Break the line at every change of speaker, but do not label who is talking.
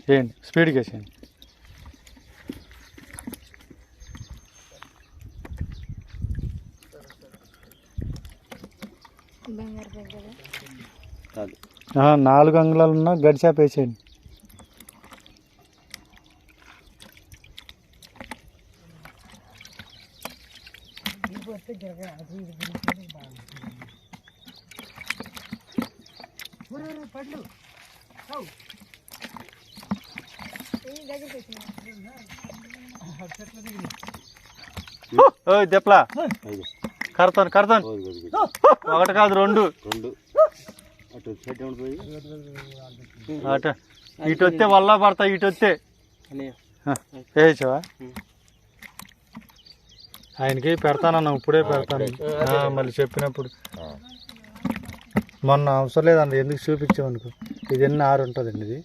వేయండి, స్పీడ్గా వేసేయండి.
కాదు
4 అంగుళాలు ఉన్న గడిచాప వేసేయండి. దెప్లా కడతాను ఒకటి కాదు 2 అటు ఇటు వస్తే వల్ల పడతా, ఇటు వస్తే వేయచ్చవా? ఆయనకి పెడతానన్నా, ఇప్పుడే పెడతాను. మళ్ళీ చెప్పినప్పుడు మొన్న అవసరం లేదండి, ఎందుకు చూపించామనుకో. ఇది ఎన్ని 6 ఉంటుందండి ఇది.